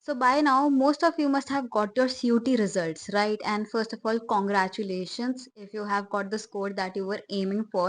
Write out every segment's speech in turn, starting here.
So by now, most of you must have got your CUT results, right? And first of all, congratulations if you have got the score that you were aiming for.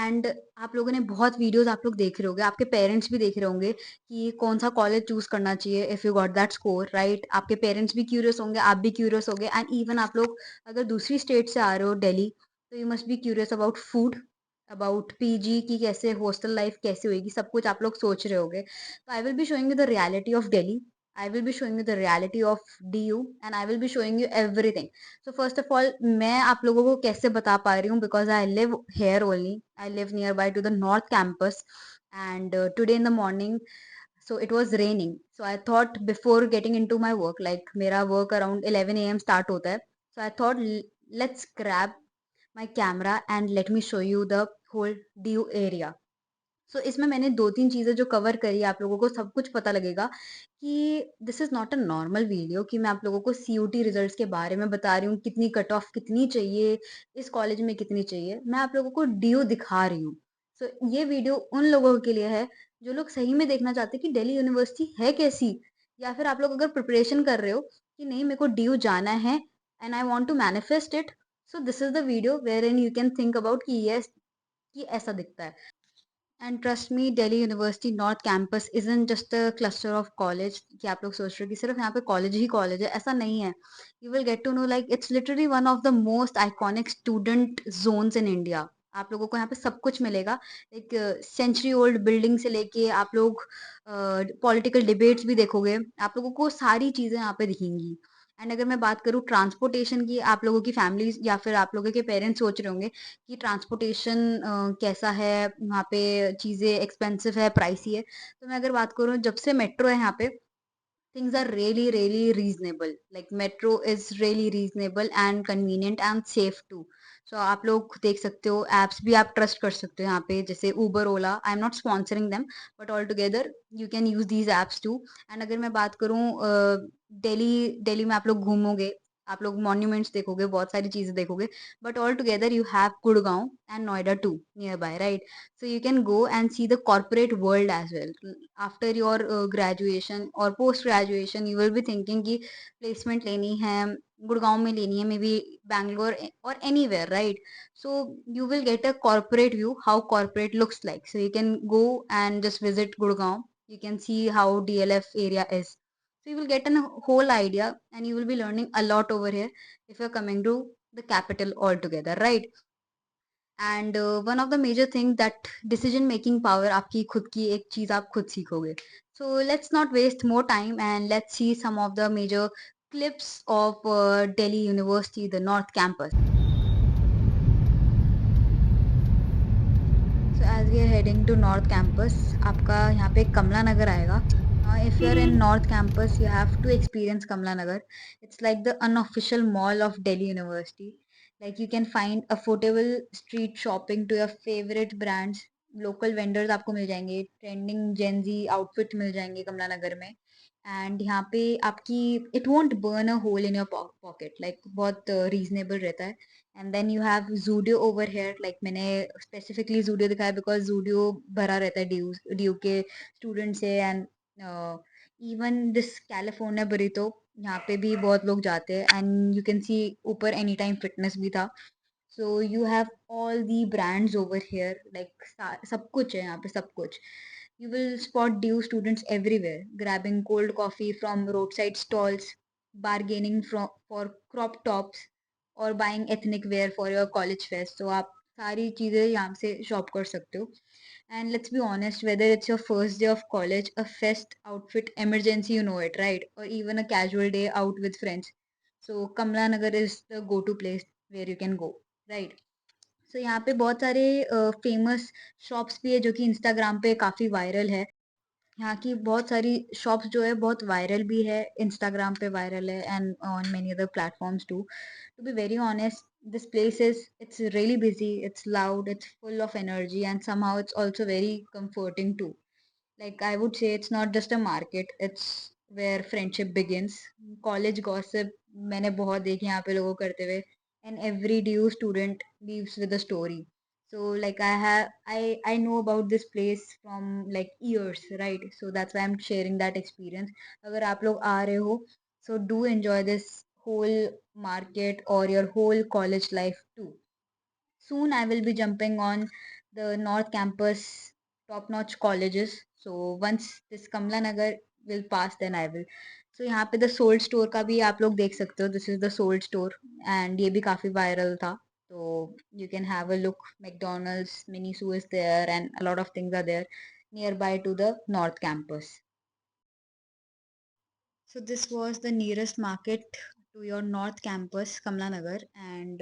And आप लोगों ने बहुत videos आप लोग देख रहे होंगे, आपके पेरेंट्स भी देख रहे होंगे कि कौन सा कॉलेज चूज करना चाहिए if you got that score, right? आपके पेरेंट्स भी क्यूरियस होंगे, आप भी क्यूरियस होंगे, एंड इवन आप लोग अगर दूसरी स्टेट से आ रहे हो दिल्ली, तो you must be curious about food, about PG की कैसे हॉस्टल लाइफ कैसे होएगी, सब कुछ आप लोग सोच रहे होंगे. तो I will be showing you the reality of Delhi. I will be showing you the reality of DU and I will be showing you everything. So first of all, मैं आप लोगों को कैसे बता पा रही हूँ because I live here only. I live nearby to the North Campus and today in the morning, so it was raining. So I thought before getting into my work, like मेरा work around 11 a.m. start होता है. So I thought let's grab my camera and let me show you the whole DU area. इसमें मैंने 2-3 चीज़ें जो cover करी, आप लोगों को सब कुछ पता लगेगा कि this is not a normal video कि मैं आप लोगों को सीयूटी रिजल्ट्स के बारे में बता रही हूँ, कितनी कट ऑफ कितनी चाहिए, इस कॉलेज में कितनी चाहिए। मैं आप लोगों को डीयू दिखा रही हूँ। ये वीडियो उन लोगों के लिए है, जो लोग सही में देखना चाहते हैं कि दिल्ली यूनिवर्सिटी है कैसी? या फिर आप लोग अगर प्रिपरेशन कर रहे हो कि नहीं मेरे को डीयू जाना है and I want to manifest it, so this is the video wherein you can think about कि येस, कि ऐसा दिखता है। And trust me, Delhi University north campus isn't just a cluster of college कि आप लोग सोच रहे हो कि सिर्फ यहाँ पे कॉलेज ही कॉलेज है, ऐसा नहीं है. You will get to know like it's literally one of the most iconic student zones in India. आप लोगों को यहाँ पे सब कुछ मिलेगा, एक सेंचुरी ओल्ड बिल्डिंग से लेके आप लोग पॉलिटिकल डिबेट्स भी देखोगे, आप लोगों को सारी चीजें यहाँ पे दिखेंगी. एंड अगर मैं बात करूँ ट्रांसपोर्टेशन की, आप लोगों की फैमिली या फिर आप लोगों के पेरेंट्स सोच रहे होंगे कि ट्रांसपोर्टेशन कैसा है, वहाँ पे चीज़ें एक्सपेंसिव है, प्राइसी है. तो मैं अगर बात करूँ, जब से मेट्रो है यहाँ पे, things are really really reasonable. Like metro is really reasonable and convenient and safe too. So आप लोग देख सकते हो, एप्स भी आप ट्रस्ट कर सकते हो यहाँ पे, जैसे Uber, Ola. I am not sponsoring them, but all together you can use these apps too. And अगर मैं बात करूँ, दिल्ली दिल्ली में आप लोग घूमोगे, आप लोग मॉन्यूमेंट्स देखोगे, बहुत सारी चीजें देखोगे, but all together you have Gurgaon and Noida too nearby, right? So you can go and see the corporate world as well. After your graduation or post graduation, you will be thinking कि placement लेनी है, गुड़गांव में लेनी है, maybe Bangalore or anywhere, right? So you will get a corporate view how corporate looks like. So you can go and just visit Gurgaon. You can see how DLF area is. So you will get a whole idea and you will be learning a lot over here if you're coming to the capital altogether, right? And one of the major thing that decision making power, आपकी खुद की एक चीज आप खुद सीखोगे. So let's not waste more time and let's see some of the major clips of Delhi University the north campus. So as we are heading to north campus, आपका यहाँ पे कमला नगर आएगा. If you are in north campus you have to experience Kamla Nagar. It's like the unofficial mall of Delhi University. Like you can find affordable street shopping to your favourite brands. Local vendors आपको मिल जाएंगे, trending Gen Z outfit मिल जाएंगे कमला नगर में. And यहाँ पे आपकी it won't burn a hole in your pocket, like बहुत reasonable रहता है. And then you have Zudio over here. Like मैंने स्पेसिफिकली जूडियो दिखाया बिकॉज जूडियो भरा रहता है ड्यू ड्यू के स्टूडेंट से. And even this California burrito, यहाँ पे भी बहुत लोग जाते हैं. एंड यू कैन सी ऊपर एनी टाइम फिटनेस भी था. So you have all the brands over here, like सब कुछ है यहाँ पे, सब कुछ. You will spot DU students everywhere, grabbing cold coffee from roadside stalls, bargaining for crop tops, और buying ethnic wear for your college fest. तो आप सारी चीज़ें यहाँ से शॉप कर सकते हो. And let's be honest, whether it's your first day of college, a fest outfit emergency, you know it, right? Or even a casual day out with friends. So Kamla Nagar is the go-to place where you can go, right? यहाँ पे बहुत सारे famous shops भी है जो कि Instagram पे काफ़ी वायरल है. यहाँ की बहुत सारी शॉप्स जो है बहुत वायरल भी है, इंस्टाग्राम पे वायरल है and on many other platforms too. To be very honest, this place is it's really busy, it's loud, it's full of energy and somehow it's also very comforting too. Like I would say it's not just a market, it's where friendship begins. College gossip मैंने बहुत देखे यहाँ पे लोगों करते हुए, and every DU student leaves with a story. So like I know about this place from like years, right? So that's why I'm sharing that experience. अगर आप लोग आ रहे हो, so do enjoy this whole market or your whole college life too. Soon I will be jumping on the North Campus top-notch colleges. So once this Kamla Nagar will pass, then I will. So यहाँ पे the Sold Store का भी आप लोग देख सकते हो. This is the Sold Store and ये भी काफी viral था. So you can have a look. McDonald's, Miniso is there and a lot of things are there nearby to the North Campus. So this was the nearest market to your North Campus, Kamla Nagar, and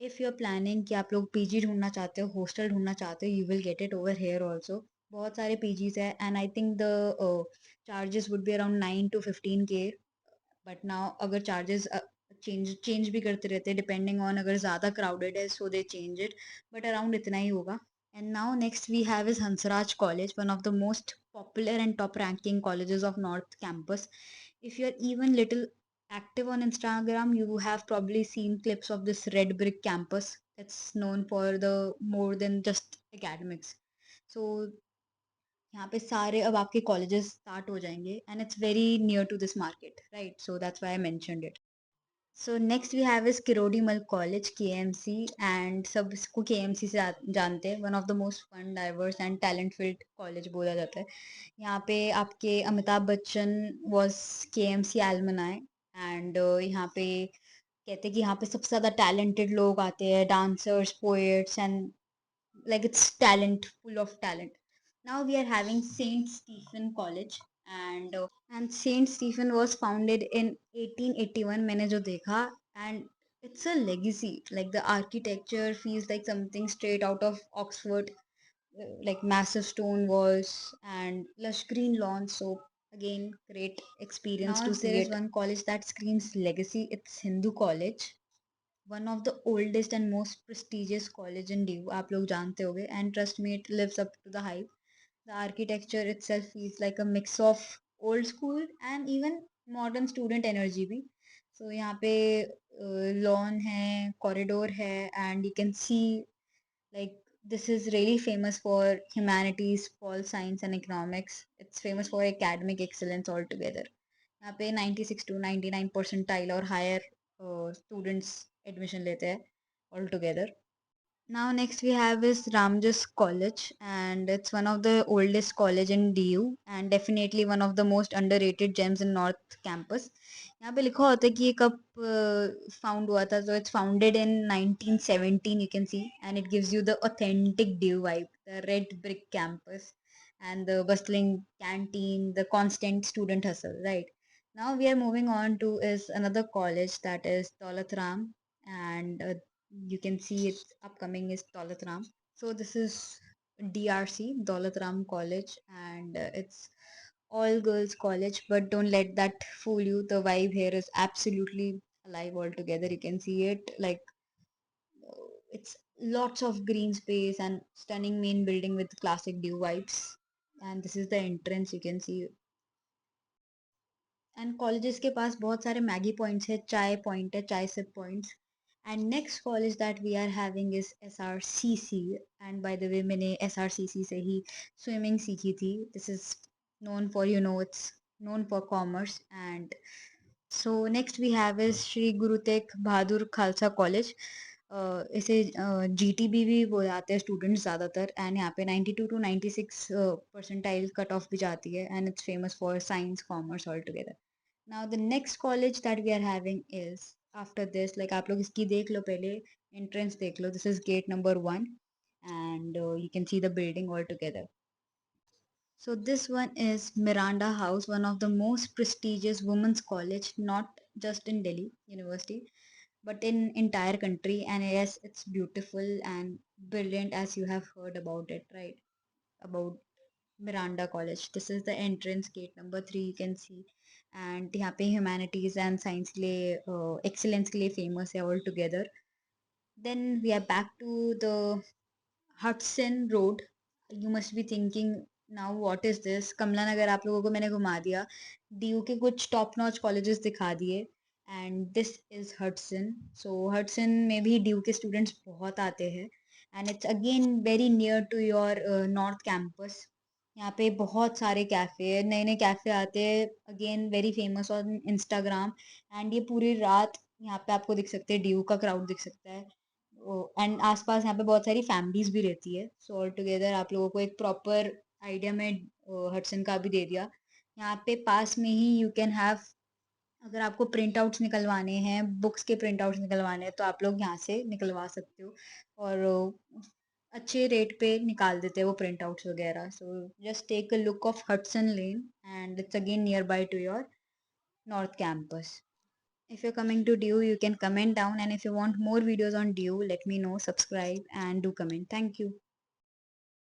if you're planning कि आप लोग PG ढूंढना चाहते हो, hostel ढूंढना चाहते हो, you will get it over here also. बहुत सारे पीजीज है and I think the charges would be around 9 to 15K. But now अगर चार्जेस चेंज भी करते रहते हैं डिपेंडिंग ऑन अगर ज़्यादा क्राउडेड है so they change it, but around इतना ही होगा. And now next we have is Hansraj college, one of the most popular and top ranking colleges of north campus. If you're even little active on Instagram, you have probably seen clips of this red brick campus that's known for the more than just academics. So यहाँ पे सारे अब आपके colleges start हो जाएंगे and it's very near to this market, right? So that's why I mentioned it. So next we have is Kirori Mal college, KMC. And सब इसको KMC से जानते हैं. One of the most fun, diverse and talent filled college बोला जाता है. यहाँ पे आपके Amitabh Bachchan was KMC alumni. And यहाँ पे कहते हैं कि यहाँ पे सबसे ज़्यादा टैलेंटेड लोग आते हैं, dancers, poets and like it's talent, full of talent. Now we are having Saint Stephen College, and Saint Stephen was founded in 1881, मैंने जो देखा. And it's a legacy. Like the architecture feels like something straight out of Oxford, like massive stone walls and lush green lawns. So again, great experience now to see it. Now there is one college that screams legacy. It's Hindu College, one of the oldest and most prestigious college in DU. आप लोग जानते होंगे, and trust me, it lives up to the hype. The architecture itself feels like a mix of old school and even modern student energy भी. So यहाँ पे lawn है, corridor है, and you can see like this is really famous for humanities, pol science and economics. It's famous for academic excellence altogether. यहाँ पे 96 to 99 percentile और higher students admission लेते हैं altogether. Now next we have is Ramjas College, and it's one of the oldest college in DU and definitely one of the most underrated gems in North Campus. यहाँ पे लिखा होता है कि ये कब फाउंड हुआ था. So it's founded in 1917, you can see, and it gives you the authentic DU vibe, the red brick campus and the bustling canteen, the constant student hustle, right? Now we are moving on to is another college, that is Daulat Ram, and you can see its upcoming is Daulat Ram. So this is DRC, Daulat Ram College, and it's all girls college, but don't let that fool you. The vibe here is absolutely alive altogether. You can see it like it's lots of green space and stunning main building with classic Dew vibes. And this is the entrance, you can see. And colleges के पास बहुत सारे Maggi points है, चाय पॉइंट है, Chai Sip points. And next college that we are having is SRCC. And by the way मैंने SRCC से ही swimming सीखी थी. This is known for, you know, it's known for commerce. And so next we have is Shri Guru Tegh Bahadur Khalsa College. इसे GTB भी बुलाते हैं students ज़्यादातर. एंड यहाँ पे 92 to 96 परसेंटाइल कट ऑफ भी जाती है. And it's famous for science, commerce all together. Now the next college that we are having is after this, like आप लोग इसकी देख लो, पहले एंट्रेंस देख लो. This is gate number 1 and you can see the building all together. So this one is Miranda House, one of the most prestigious women's college, not just in Delhi University, but in entire country. And yes, it's beautiful and brilliant, as you have heard about it, right? About Miranda College. This is the entrance gate number 3, you can see. And यहाँ पे humanities and science के लिए excellence के लिए famous है all together. Then we are back to the Hudson Road. You must be thinking now, what is this? कमला नगर आप लोगों को मैंने घुमा दिया, DU के कुछ टॉप नॉच कॉलेजेस दिखा दिए, and this is Hudson. So Hudson में भी DU के स्टूडेंट्स बहुत आते हैं. And it's again very near to your north campus. यहाँ पे बहुत सारे कैफ़े हैं, नए-नए कैफ़े आते हैं, again very famous on Instagram. And ये पूरी रात यहाँ पे आपको दिख सकते हैं, ड्यू का क्राउड दिख सकता है। एंड आस-पास यहाँ पे बहुत सारी फैमिलीज़ भी रहती है। सो ऑल टुगेदर आप लोगों को एक प्रॉपर आइडिया मैं हडसन का भी दे दिया। यहाँ पे पास में ही यू कैन हैव, अगर आपको प्रिंट आउट्स निकलवाने हैं, बुक्स के प्रिंट आउट्स निकलवाने हैं, तो आप लोग यहाँ से निकलवा सकते हो। और अच्छे रेट पे निकाल देते हैं वो प्रिंट आउट्स वगैरह। So just take a look of Hudson lane and it's again nearby to your north campus. If you're coming to Due, you can comment down, and if you want more videos on Due, let me know, subscribe and do comment. Thank you.